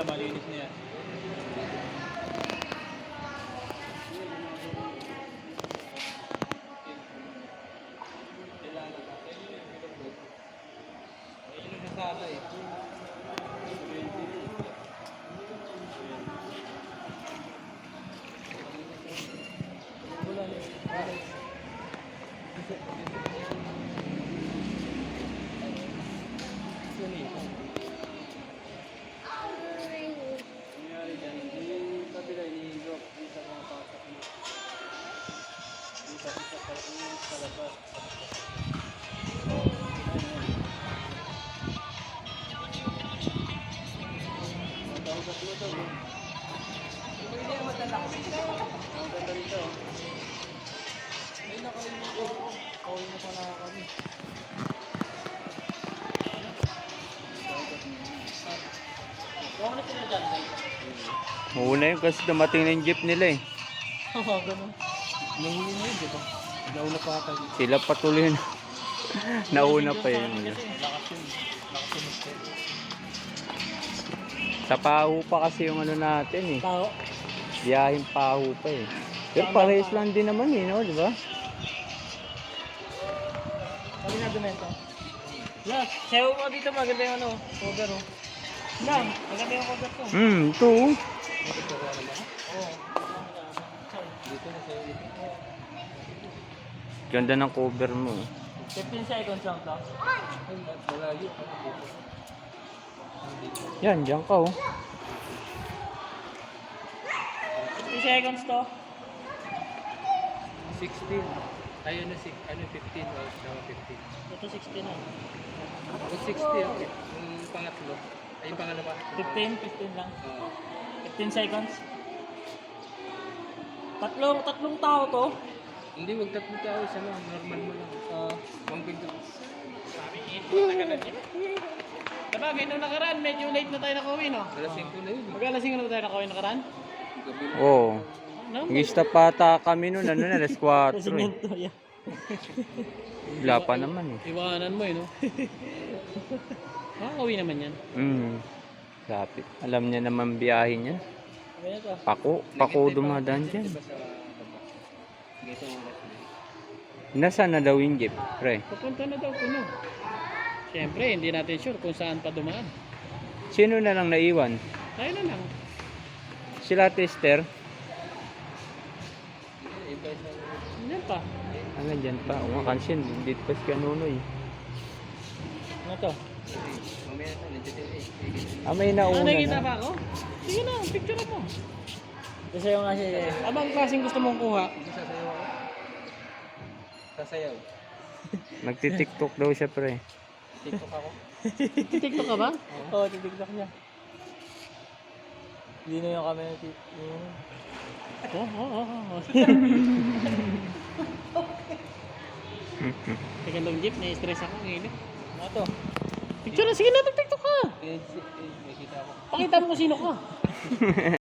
malinis na yan. Sana eh. Nangyari dyan, yung kabila ini-drop di sa mga pasok mo. Di sa labas. Mataugat mo ito. Hindi ang madalak. Ang ganda rito. Ay, nakalimutan ko. Kawin mo pa na kami. Kung ano sila dyan, Mauna yun kasi dumating na yung jeep nila eh. oo, ganun. Nahuli na yun, di ba? Nauna pa ata dito. Sila patuloy na. Nauna pa yun. Lakas yun. Lakas yun. Sa Paho pa kasi yung ano natin eh. Tao. Biyahing Paho pa eh. Pero parehas lang din naman eh, no? Di ba? Sabi na dumento. Yeah, sayo mo dito, maganda yung ano, cover oh. Lang, maganda yung cover ko. Ito. Oo. Dito na sayo dito. Ganda ng cover mo. 15 seconds lang to. Ay, malayo. Yan, diyan ka oh. 15 seconds to. 16. Ayun na 15 o 15. Ito 16 na. O 60 okay. Yung pangatlo. Ay yung pangalawa. 15 lang. Oo. 15 seconds. Tatlong tao to. Hindi, wag tatlo tao. Isa lang. Normal mo lang. One pinto. Sabagay, nung nakaraan, medyo late na tayo nakauwi, no? Alas 5 na yun. Mag-alasing na ba tayo nakauwi nakaraan? Gabi na. Oo. No? Gista pata kami nun, ano na, alas 4 eh. Simento, yeah. Wala pa naman eh. Iwanan mo, eh, no? Makakauwi naman yan. Lapit. Alam niya naman biyahe niya. Sabi na to. Pako dumadaan dyan. Diba sa baba? Ganito ang oras na. Nasaan na daw yung jeep, pre? Papunta na daw puno. Siyempre, hindi natin sure kung saan pa dumaan. Sino na lang naiwan? Tayo na lang. Sila tester? Yan pa. Ano dyan pa? O nga kansin, dito pa si Kanunoy. Ano to? Mamaya na. Nandiyan din eh. May nauna Nakikita na. ba ako? Sige na, picture mo. Kasi yung kasi, abang klaseng gusto mong kuha. Sasayaw ako. Sasayaw. Nagtitiktok daw siya, pre. TikTok ako. TikTok ka ba? Oo, TikTok niya. Hindi na yung camera TikTok. Oo. Teka lang jeep, na-stress ako ngayon. Ano to? Picture na, sige na, TikTok ka. May kita ako. Pakita mo kung sino ka.